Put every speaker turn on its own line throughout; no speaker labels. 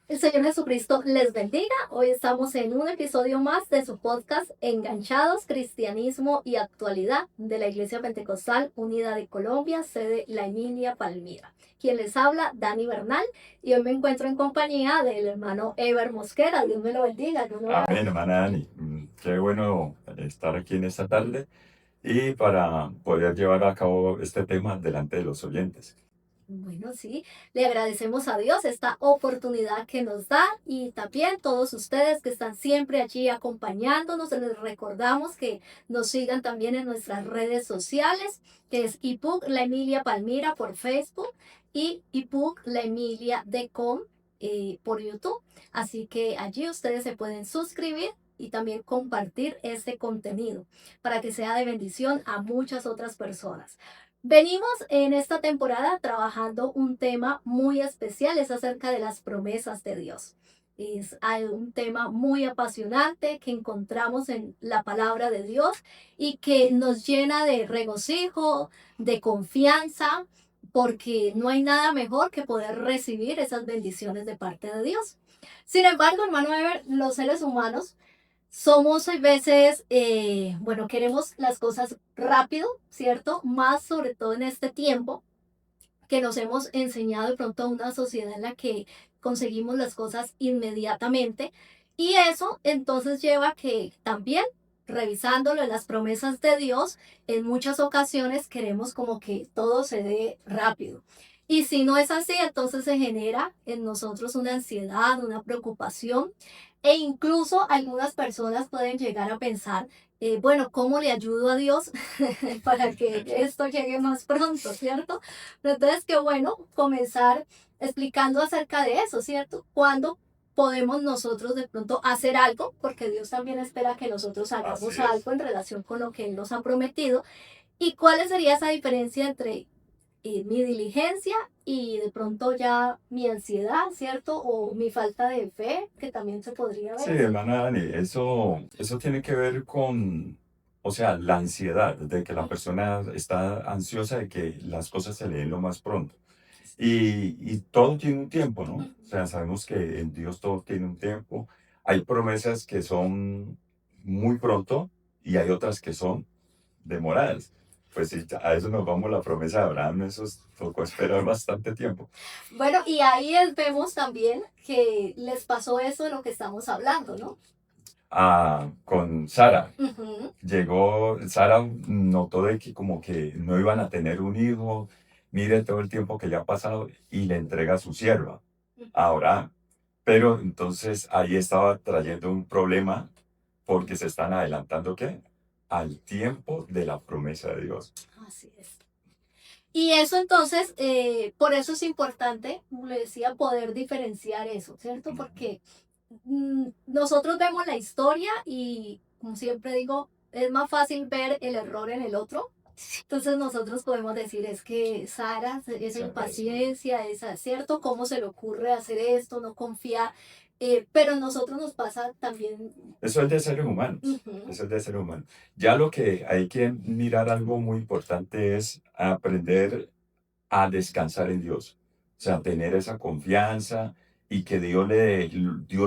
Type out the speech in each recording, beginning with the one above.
El Señor Jesucristo les bendiga. Hoy estamos en un episodio más de su podcast Enganchados, Cristianismo y Actualidad de la Iglesia Pentecostal Unida de Colombia, sede La Emilia, Palmira. Quien les habla, Dani Bernal, y hoy me encuentro en compañía del hermano Ever Mosquera. Dios me lo bendiga.
Amén, hermana Dani. Qué bueno estar aquí en esta tarde y para poder llevar a cabo este tema delante de los oyentes.
Bueno, sí, le agradecemos a Dios esta oportunidad que nos da y también todos ustedes que están siempre allí acompañándonos. Les recordamos que nos sigan también en nuestras redes sociales, que es IPUC La Emilia Palmira por Facebook y IPUC La Emilia Decom por YouTube. Así que allí ustedes se pueden suscribir y también compartir este contenido para que sea de bendición a muchas otras personas. Venimos en esta temporada trabajando un tema muy especial, es acerca de las promesas de Dios. Es un tema muy apasionante que encontramos en la palabra de Dios y que nos llena de regocijo, de confianza, porque no hay nada mejor que poder recibir esas bendiciones de parte de Dios. Sin embargo, hermano Ever, los seres humanos somos a veces, bueno, queremos las cosas rápido, ¿cierto? Más sobre todo en este tiempo que nos hemos enseñado de pronto a una sociedad en la que conseguimos las cosas inmediatamente. Y eso entonces lleva a que también, revisándolo en las promesas de Dios, en muchas ocasiones queremos como que todo se dé rápido. Y si no es así, entonces se genera en nosotros una ansiedad, una preocupación, e incluso algunas personas pueden llegar a pensar, bueno, ¿cómo le ayudo a Dios para que esto llegue más pronto, ¿cierto? Pero entonces, qué bueno comenzar explicando acerca de eso, ¿cierto? Cuando podemos nosotros de pronto hacer algo, porque Dios también espera que nosotros
Así
hagamos
es.
algo en relación con lo que Él nos ha prometido. ¿Y cuál sería esa diferencia entre mi diligencia y de pronto ya mi ansiedad, ¿cierto? O mi falta de fe, que también se podría
Sí,
ver.
hermana Dani, eso tiene que ver con, o sea, la ansiedad, de que la persona está ansiosa de que las cosas se le den lo más pronto. Y todo tiene un tiempo, ¿no? O sea, sabemos que en Dios todo tiene un tiempo. Hay promesas que son muy pronto y hay otras que son demoradas. Pues sí, a eso nos vamos la promesa de Abraham, eso tocó esperar bastante tiempo.
Bueno, y ahí vemos también que les pasó eso de lo que estamos hablando, ¿no?
Con Sara,
Ujú.
llegó, Sara notó de que como que no iban a tener un hijo, mire todo el tiempo que ya ha pasado y le entrega a su sierva, a Abraham. Pero entonces ahí estaba trayendo un problema porque se están adelantando, ¿qué? Al tiempo de la promesa de Dios.
Así es. Y eso entonces, por eso es importante, como le decía, poder diferenciar eso, ¿cierto? Porque nosotros vemos la historia y, como siempre digo, es más fácil ver el error en el otro. Entonces nosotros podemos decir, es que Sara, esa
Sara es
impaciencia, esa, ¿cierto? ¿Cómo se le ocurre hacer esto? No confía. Pero a nosotros nos pasa también.
Eso es de seres humanos.
Ujú.
Eso es de seres humanos. Ya lo que hay que mirar algo muy importante es aprender a descansar en Dios. O sea, tener esa confianza y que Dios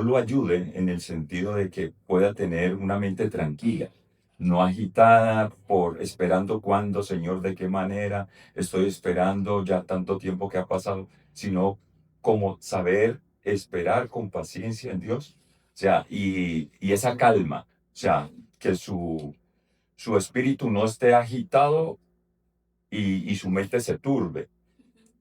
lo ayude en el sentido de que pueda tener una mente tranquila, no agitada por esperando cuándo, Señor, de qué manera, estoy esperando ya tanto tiempo que ha pasado, sino como saber esperar con paciencia en Dios. O sea, y esa calma, o sea, que su espíritu no esté agitado y su mente se turbe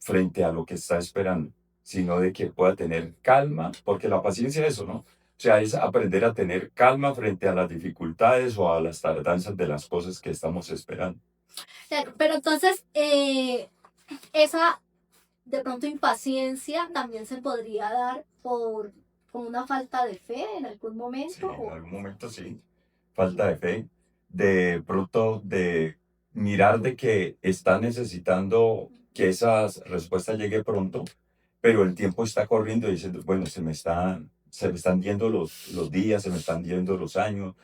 frente a lo que está esperando, sino de que pueda tener calma, porque la paciencia es eso, ¿no? O sea, es aprender a tener calma frente a las dificultades o a las tardanzas de las cosas que estamos esperando.
Claro, pero entonces, esa de pronto impaciencia también se podría dar por una falta de fe en algún
Sí,
momento.
en algún momento sí, falta de fe, de pronto de mirar de que está necesitando que esa respuesta llegue pronto, pero el tiempo está corriendo y dices, bueno, se me están yendo los días, se me están yendo los años,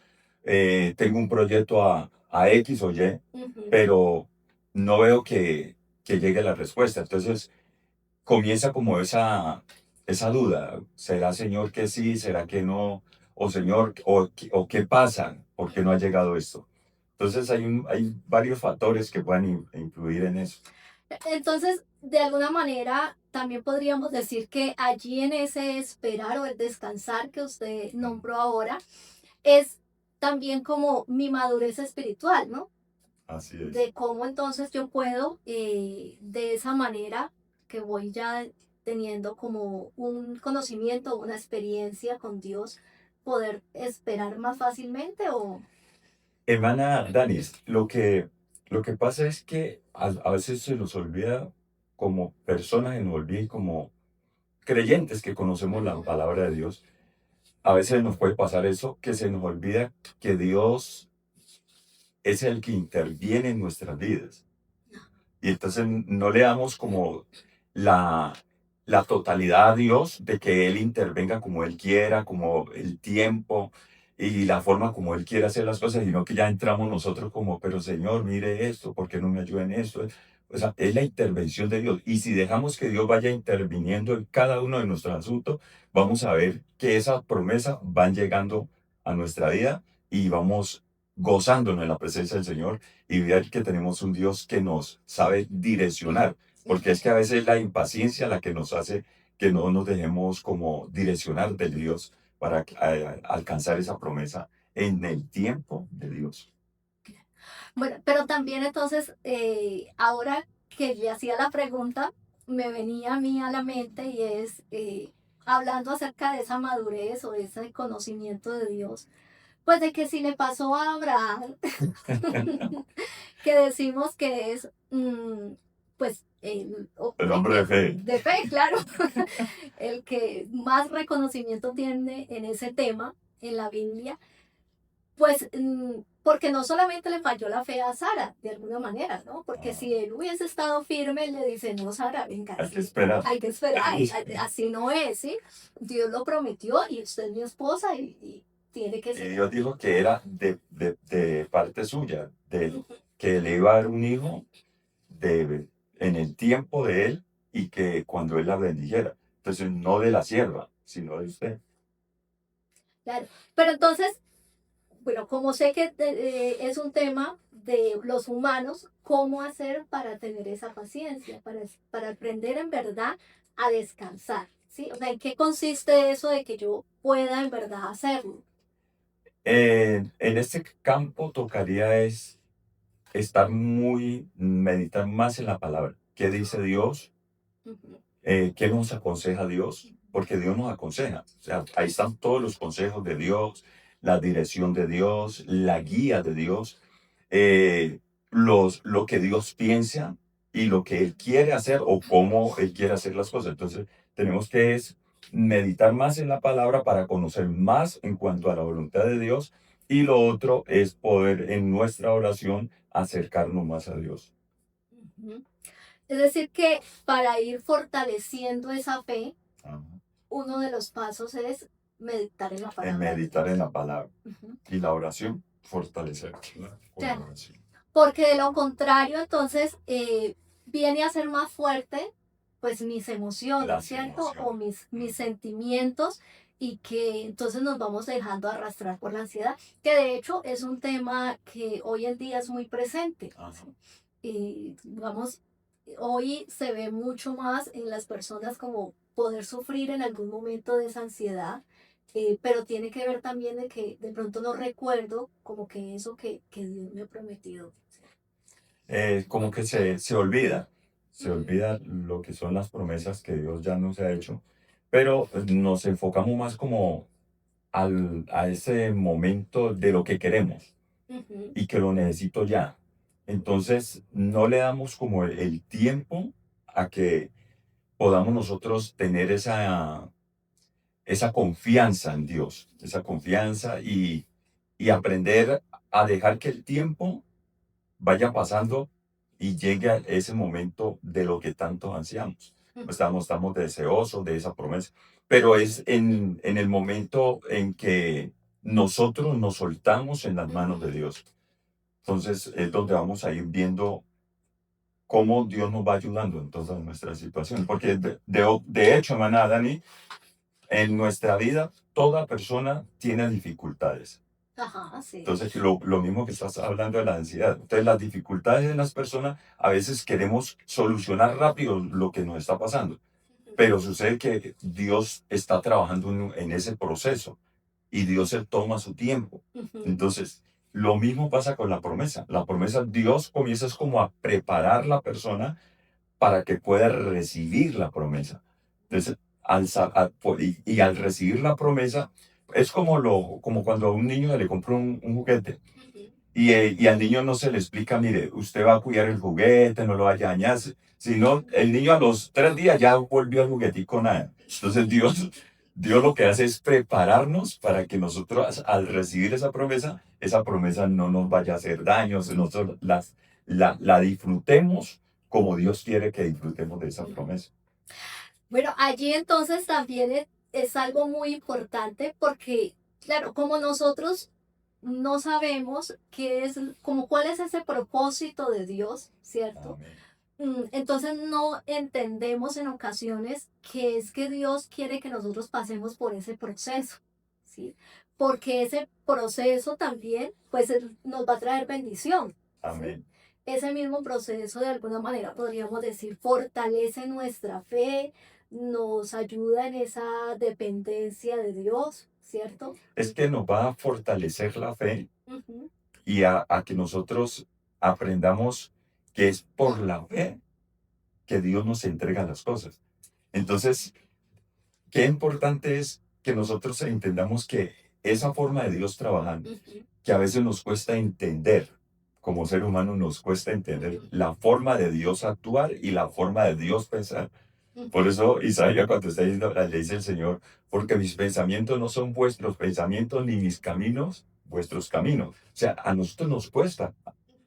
tengo un proyecto a X o Y,
Ujú.
pero no veo que llegue la respuesta. Entonces, comienza como esa duda. ¿Será, Señor, que sí? ¿Será que no? O Señor, o qué pasa? ¿Por qué no ha llegado esto? Entonces hay varios factores que pueden influir en eso.
Entonces, de alguna manera, también podríamos decir que allí en ese esperar o el descansar que usted
Mm,
nombró ahora, es también como mi madurez espiritual, ¿no?
así es.
De cómo entonces yo puedo, de esa manera que voy ya teniendo como un conocimiento, una experiencia con Dios, poder esperar más fácilmente o...
Hermana Danis, lo que pasa es que a veces se nos olvida como personas, se nos olvida y como creyentes que conocemos la
Ujú.
palabra de Dios, a veces nos puede pasar eso, que se nos olvida que Dios es el que interviene en nuestras vidas. Y entonces no le damos como la, la totalidad a Dios de que Él intervenga como Él quiera, como el tiempo y la forma como Él quiera hacer las cosas, sino que ya entramos nosotros como, pero Señor, mire esto, ¿por qué no me ayuda en esto? O sea, es la intervención de Dios. Y si dejamos que Dios vaya interviniendo en cada uno de nuestros asuntos, vamos a ver que esas promesas van llegando a nuestra vida y vamos gozándonos en la presencia del Señor y ver que tenemos un Dios que nos sabe direccionar,
Sí.
porque es que a veces la impaciencia la que nos hace que no nos dejemos como direccionar de Dios para alcanzar esa promesa en el tiempo de Dios.
Bueno, pero también entonces, ahora que le hacía la pregunta, me venía a mí a la mente y es, hablando acerca de esa madurez o de ese conocimiento de Dios, pues de que si le pasó a Abraham, que decimos que es, pues,
El
el
hombre de
que,
fe.
de fe, claro, el que más reconocimiento tiene en ese tema en la Biblia, pues, porque no solamente le falló la fe a Sara, de alguna manera, ¿no? Porque
Ah,
si él hubiese estado firme, él le dice, no, Sara, venga,
hay que
sí,
esperar.
hay que esperar, así no es, ¿sí? Dios lo prometió y usted es mi esposa y tiene que
Y
ser.
Dios dijo que era de parte suya, que le iba a dar un hijo en el tiempo de él y que cuando él la bendijera. Entonces, no de la sierva, sino de usted.
Claro. Pero entonces, bueno, como sé que es un tema de los humanos, ¿cómo hacer para tener esa paciencia, para aprender en verdad a descansar? ¿Sí? O sea, ¿en qué consiste eso de que yo pueda en verdad hacerlo?
En este campo tocaría es meditar más en la palabra. ¿Qué dice Dios?
Ujú,
¿Qué nos aconseja Dios? Porque Dios nos aconseja. O sea, ahí están todos los consejos de Dios, la dirección de Dios, la guía de Dios, eh, lo que Dios piensa y lo que Él quiere hacer o cómo Él quiere hacer las cosas. Entonces, tenemos que meditar más en la palabra para conocer más en cuanto a la voluntad de Dios y lo otro es poder en nuestra oración acercarnos más a Dios.
ujú. Es decir, que para ir fortaleciendo esa fe,
Ajá.
uno de los pasos es meditar en la
En
palabra de
meditar en
Dios.
la palabra.
Ujú.
Y la oración, fortalecer con la
Claro,
oración.
porque de lo contrario, entonces, viene a ser más fuerte, pues mis emociones,
Las
¿cierto? O
emociones.
mis sentimientos y que entonces nos vamos dejando arrastrar por la ansiedad, que de hecho es un tema que hoy en día es muy presente.
Ajá.
Y digamos, hoy se ve mucho más en las personas como poder sufrir en algún momento de esa ansiedad, pero tiene que ver también de que de pronto no recuerdo como que eso que Dios me ha prometido.
Como que se
Ujú,
olvida lo que son las promesas que Dios ya nos ha hecho, pero nos enfocamos más como a ese momento de lo que queremos
ujú,
y que lo necesito ya. Entonces, no le damos como el tiempo a que podamos nosotros tener esa confianza en Dios, esa confianza y aprender a dejar que el tiempo vaya pasando y llegue a ese momento de lo que tanto ansiamos.
ujú,
Estamos deseosos de esa promesa, pero es en el momento en que nosotros nos soltamos en las manos de
ujú.
Dios. Entonces es donde vamos a ir viendo cómo Dios nos va ayudando en todas nuestras situaciones. Porque de hecho, hermana Dani, en nuestra vida toda persona tiene dificultades.
Ajá, sí.
Entonces, lo mismo que estás hablando de la ansiedad. Entonces, las dificultades de las personas, a veces queremos solucionar rápido lo que nos está pasando, pero sucede que Dios está trabajando en ese proceso y Dios se toma su tiempo.
Ujú,
Entonces, lo mismo pasa con la promesa. La promesa, Dios comienza es como a preparar la persona para que pueda recibir la promesa. Entonces, y al recibir la promesa, es como cuando a un niño le compra un juguete
ujú,
y al niño no se le explica, mire, usted va a cuidar el juguete, no lo va a dañar, sino el niño a los 3 días ya volvió al juguetico nada. Entonces Dios lo que hace es prepararnos para que nosotros al recibir esa promesa no nos vaya a hacer daño, nosotros la disfrutemos como Dios quiere que disfrutemos de esa
ujú.
promesa.
Bueno, allí entonces también es algo muy importante porque, claro, como nosotros no sabemos qué es, como cuál es ese propósito de Dios, ¿cierto?
Amén.
Entonces no entendemos en ocasiones que es que Dios quiere que nosotros pasemos por ese proceso, ¿sí? Porque ese proceso también, pues, nos va a traer bendición, ¿sí?
Amén.
Ese mismo proceso, de alguna manera, podríamos decir, fortalece nuestra fe, nos ayuda en esa dependencia de Dios, ¿cierto?
Es que nos va a fortalecer la fe
Ujú,
y a que nosotros aprendamos que es por la fe que Dios nos entrega las cosas. Entonces, qué importante es que nosotros entendamos que esa forma de Dios trabajando,
ujú,
que a veces nos cuesta entender, como ser humano nos cuesta entender
ujú,
la forma de Dios actuar y la forma de Dios pensar. Por
ujú,
eso Isaías cuando está diciendo, le dice el Señor, porque mis pensamientos no son vuestros pensamientos, ni mis caminos vuestros caminos. O sea, a nosotros nos cuesta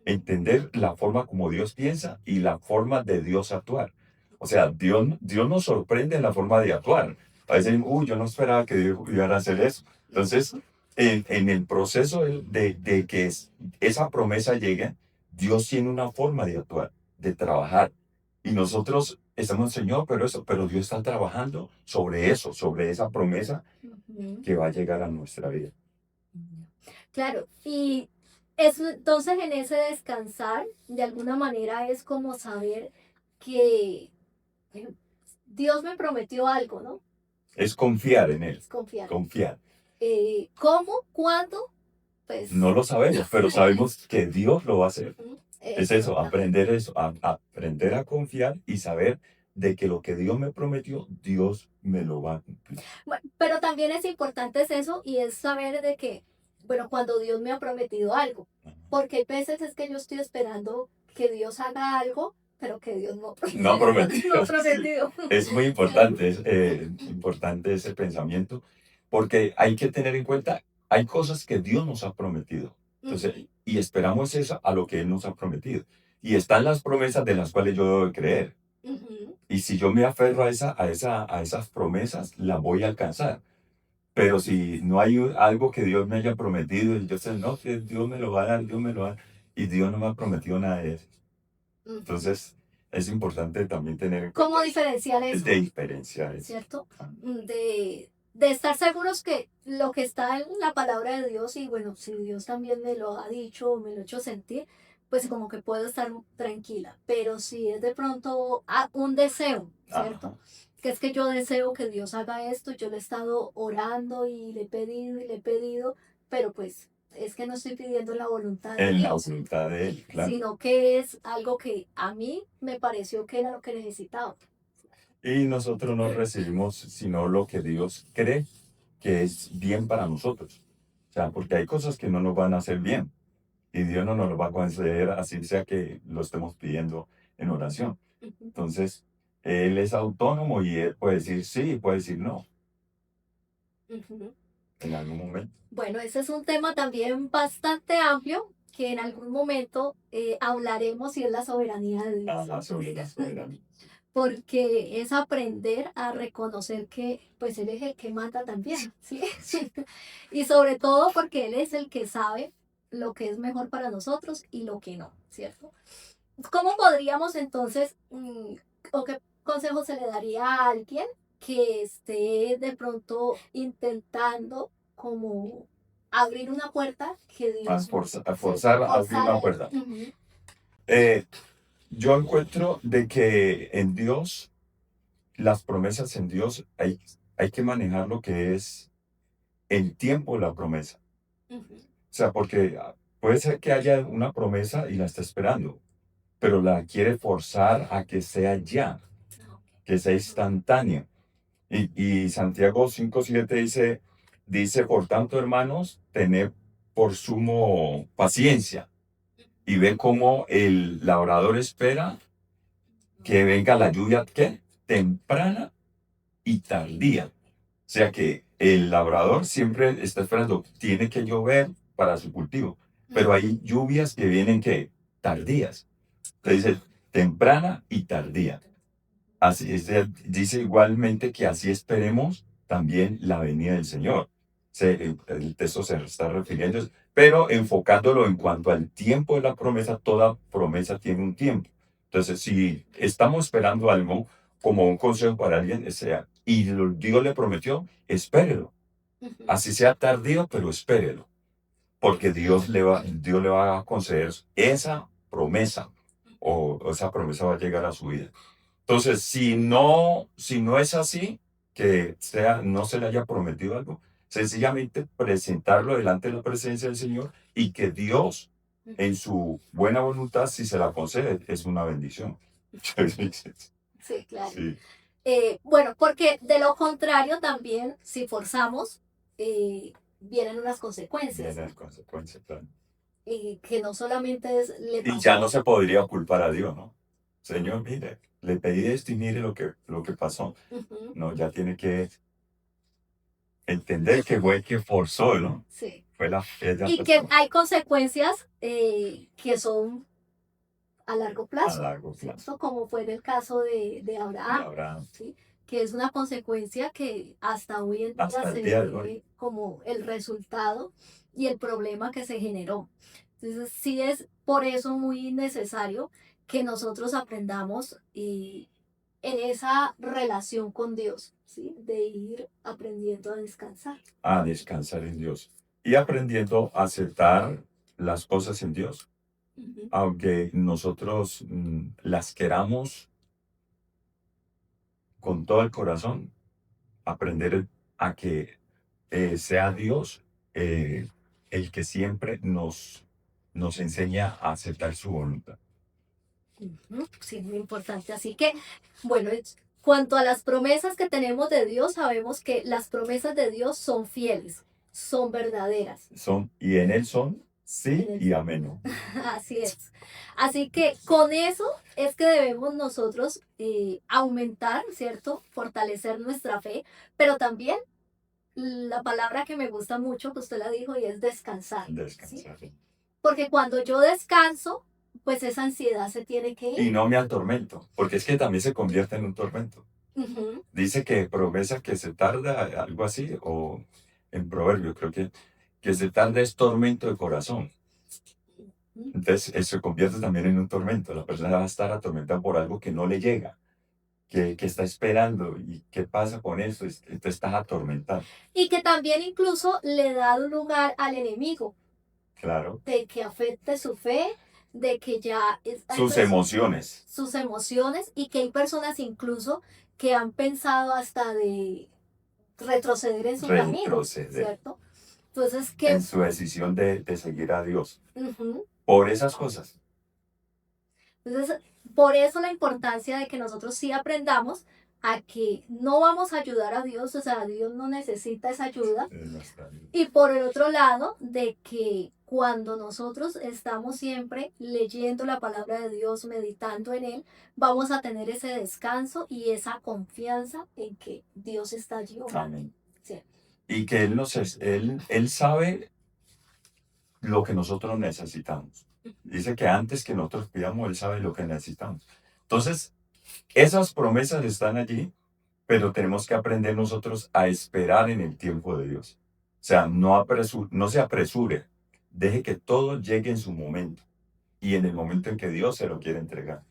entender la forma como Dios piensa y la forma de Dios actuar. O sea, Dios nos sorprende en la forma de actuar. A veces, uy, yo no esperaba que Dios iba a hacer eso. Entonces,
ujú.
en el proceso de que esa promesa llegue, Dios tiene una forma de actuar, de trabajar. Y nosotros estamos, Señor, pero Dios está trabajando sobre eso, sobre esa promesa
Ujú.
que va a llegar a nuestra vida.
Claro, y eso, entonces en ese descansar, de alguna manera es como saber que eh, Dios me prometió algo, ¿no?
Es confiar en Él,
Es confiar.
confiar.
¿Cómo? ¿Cuándo?
No
Pues,
lo sabemos, pero sabemos que Dios lo va a hacer. Es eso,
exactamente.
aprender a confiar y saber de que lo que Dios me prometió, Dios me lo va a cumplir.
Bueno, pero también es importante es eso y es saber de que, bueno, cuando Dios me ha prometido algo, porque hay veces es que yo estoy esperando que Dios haga algo, pero que Dios no,
No
no
prometido.
ha prometido.
Es muy
¿Cierto?
importante, es importante ese pensamiento, porque hay que tener en cuenta, hay cosas que Dios nos ha prometido. Entonces,
Ujú,
y esperamos eso a lo que Él nos ha prometido. Y están las promesas de las cuales yo debo de creer.
ujú.
Y si yo me aferro a esas promesas, las voy a alcanzar. Pero si no hay algo que Dios me haya prometido, y yo sé, no, que Dios me lo va a dar, Dios me lo va a dar, y Dios no me ha prometido nada de eso.
Ujú.
Entonces, es importante también tener en
¿Cómo
cuenta
diferenciar
el
eso?
de diferenciar eso.
¿Cierto? De estar seguros que lo que está en la palabra de Dios, y bueno, si Dios también me lo ha dicho o me lo ha hecho sentir, pues como que puedo estar tranquila. Pero si es de pronto un deseo, ¿cierto?
Ajá.
Que es que yo deseo que Dios haga esto, yo le he estado orando y le he pedido, pero pues es que no estoy pidiendo la voluntad de
En la
Dios,
voluntad de Él, claro.
sino que es algo que a mí me pareció que era lo que necesitaba.
Y nosotros no recibimos sino lo que Dios cree que es bien para nosotros. O sea, porque hay cosas que no nos van a hacer bien. Y Dios no nos lo va a conceder así sea que lo estemos pidiendo en oración.
Ujú,
Entonces, Él es autónomo y Él puede decir sí y puede decir no
ujú.
en algún momento.
Bueno, ese es un tema también bastante amplio que en algún momento hablaremos y es la soberanía de Dios,
Ajá, sobre la soberanía.
porque es aprender a reconocer que pues Él es el que manda también, ¿sí? Y sobre todo porque Él es el que sabe lo que es mejor para nosotros y lo que no, ¿cierto? ¿Cómo podríamos entonces, o qué consejo se le daría a alguien que esté de pronto intentando como abrir una puerta que
A,
Dios,
a
sí,
forzar a abrir
forzar
una
el,
puerta.
ujú,
Eh, yo encuentro de que en Dios, las promesas en Dios, hay que manejar lo que es el tiempo de la promesa.
ujú,
O sea, porque puede ser que haya una promesa y la está esperando, pero la quiere forzar a que sea ya, que sea instantánea. Y Santiago 5:7 dice, por tanto, hermanos, tened por sumo paciencia y ve cómo el labrador espera que venga la lluvia, ¿qué? Temprana y tardía. O sea que el labrador siempre está esperando, tiene que llover para su cultivo, pero hay lluvias que vienen que tardías. Entonces dice temprana y tardía. Así es, dice igualmente que así esperemos también la venida del Señor. El texto se está refiriendo, pero enfocándolo en cuanto al tiempo de la promesa, toda promesa tiene un tiempo. Entonces, si estamos esperando algo, como un consejo para alguien, sea, y Dios le prometió, espérelo.
ujú,
Así sea tardío, pero espérelo, porque Dios le va a conceder esa promesa, o esa promesa va a llegar a su vida. Entonces, si no es así, que sea, no se le haya prometido algo, sencillamente presentarlo delante de la presencia del Señor y que Dios,
ujú.
en su buena voluntad, si se la concede, es una bendición.
Sí, claro.
Sí,
Bueno, porque de lo contrario también, si forzamos, vienen unas consecuencias,
viene en consecuencia, claro.
que no solamente es le
Y ya
pasó.
no se podría culpar a Dios, ¿no? Señor, mire, le pedí esto y mire lo que pasó.
Ujú,
No, ya tiene que entender que fue que forzó, ¿no?
sí.
Fue ella
Y que
persona
hay consecuencias que son a largo
a
plazo,
largo plazo.
¿cierto? Como fue en el caso de
De
Abraham,
Abraham
¿sí? Que es una consecuencia que hasta hoy en día
hasta el
se
día de hoy.
ve como el resultado y el problema que se generó. Entonces, sí es por eso muy necesario que nosotros aprendamos en esa relación con Dios, ¿sí? De ir aprendiendo a descansar.
A descansar en Dios y aprendiendo a aceptar las cosas en Dios,
Ujú,
aunque nosotros las queramos con todo el corazón, aprender a que sea Dios eh, el que siempre nos enseña a aceptar su voluntad.
ujú, sí, muy importante. Así que, bueno, cuanto a las promesas que tenemos de Dios, sabemos que las promesas de Dios son fieles, son verdaderas.
Y en Él son
En
sí
el-
y amén. ¿No?
Así es. Así que con eso es que debemos nosotros aumentar, ¿cierto? Fortalecer nuestra fe, pero también la palabra que me gusta mucho, que usted la dijo, y es descansar, ¿sí?
Descansar.
Porque cuando yo descanso, pues esa ansiedad se tiene que ir.
Y no me atormento, porque es que también se convierte en un tormento.
Ujú,
Dice que promesa que se tarda, algo así, o en proverbio creo que se tarda es tormento de corazón.
ujú.
Entonces, eso se convierte también en un tormento. La persona va a estar atormentada por algo que no le llega, que está esperando. ¿Y qué pasa con eso? Entonces estás atormentado.
Y que también incluso le da un lugar al enemigo,
Claro.
de que afecte su fe, de que hay
Sus emociones.
sus emociones y que hay personas incluso que han pensado hasta de retroceder en su camino,
Retroceder
¿cierto? Entonces,
en su decisión de seguir a Dios.
ujú.
Por esas cosas.
Entonces, por eso la importancia de que nosotros sí aprendamos a que no vamos a ayudar a Dios, o sea, Dios no necesita esa ayuda.
No está bien.
Y por el otro lado, de que cuando nosotros estamos siempre leyendo la palabra de Dios, meditando en Él, vamos a tener ese descanso y esa confianza en que Dios está allí obrando.
Amén.
Sí.
Y que él sabe lo que nosotros necesitamos. Dice que antes que nosotros pidamos, Él sabe lo que necesitamos. Entonces, esas promesas están allí, pero tenemos que aprender nosotros a esperar en el tiempo de Dios. O sea, no se apresure, deje que todo llegue en su momento. y en el momento en que Dios se lo quiere entregar.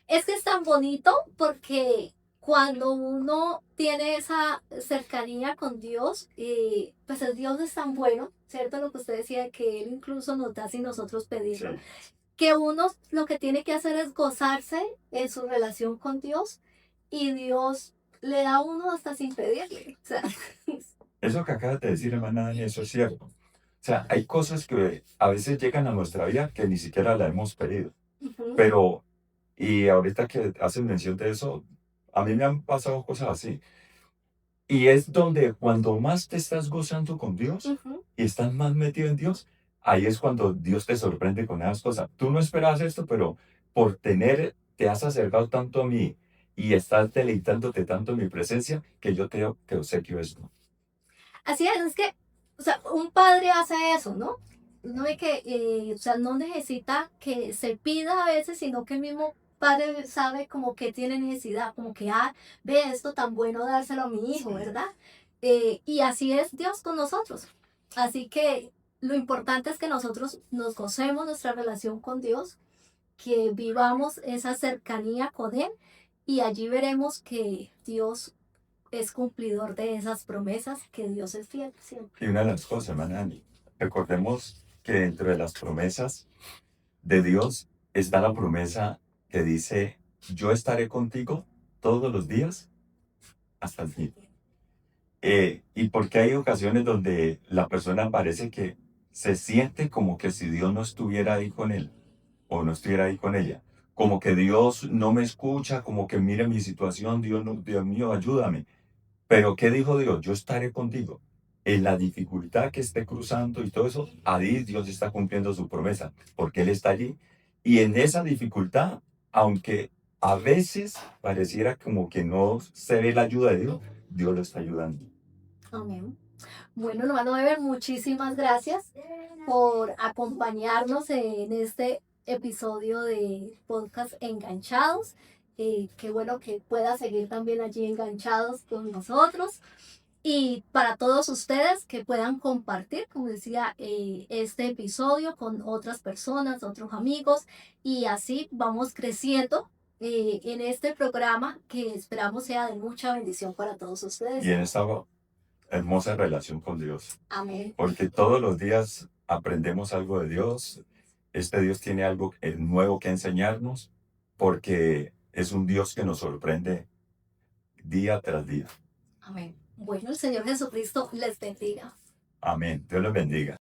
Es que es tan bonito porque cuando uno tiene esa cercanía con Dios, pues el Dios es tan bueno, ¿cierto? Lo que usted decía, que Él incluso nos da sin nosotros
Sí.
pedirlo, que uno lo que tiene que hacer es gozarse en su relación con Dios y Dios le da a uno hasta sin pedirle. O sea,
Eso que acabas de decir, hermana Dani, eso es cierto. O sea, hay cosas que a veces llegan a nuestra vida que ni siquiera la hemos pedido.
ujú,
Pero, y ahorita que haces mención de eso, a mí me han pasado cosas así. Y es donde cuando más te estás gozando con Dios
ujú.
y estás más metido en Dios, ahí es cuando Dios te sorprende con esas cosas. Tú no esperabas esto, pero por te has acercado tanto a mí y estás deleitándote tanto en mi presencia que yo te obsequio esto.
Así es que, o sea, un padre hace eso, ¿no? No ve que, o sea, no necesita que se pida a veces, sino que el mismo padre sabe como que tiene necesidad, como que, ve esto tan bueno dárselo a mi hijo,
Sí.
¿verdad? Y así es Dios con nosotros. Así que lo importante es que nosotros nos gocemos nuestra relación con Dios, que vivamos esa cercanía con Él y allí veremos que Dios es cumplidor de esas promesas, que Dios es fiel siempre.
Y una de las cosas, hermana Dani, recordemos que dentro de las promesas de Dios está la promesa que dice, yo estaré contigo todos los días hasta el fin. Y porque hay ocasiones donde la persona parece que se siente como que si Dios no estuviera ahí con él o no estuviera ahí con ella, como que Dios no me escucha, como que mire mi situación, Dios, no, Dios mío, ayúdame. Pero ¿qué dijo Dios? Yo estaré contigo. En la dificultad que esté cruzando y todo eso, ahí Dios está cumpliendo su promesa, porque Él está allí. Y en esa dificultad, aunque a veces pareciera como que no se ve la ayuda de Dios, Dios lo está ayudando.
Amén. Bueno, hermano Ever, muchísimas gracias por acompañarnos en este episodio de podcast Enganchados. Qué bueno que pueda seguir también allí enganchados con nosotros. Y para todos ustedes que puedan compartir, como decía, este episodio con otras personas, otros amigos, y así vamos creciendo en este programa que esperamos sea de mucha bendición para todos ustedes.
Y en esta hermosa relación con Dios,
Amén.
porque todos los días aprendemos algo de Dios. Este Dios tiene algo nuevo que enseñarnos, porque es un Dios que nos sorprende día tras día.
Amén. Bueno, el Señor Jesucristo les bendiga.
Amén. Dios les bendiga.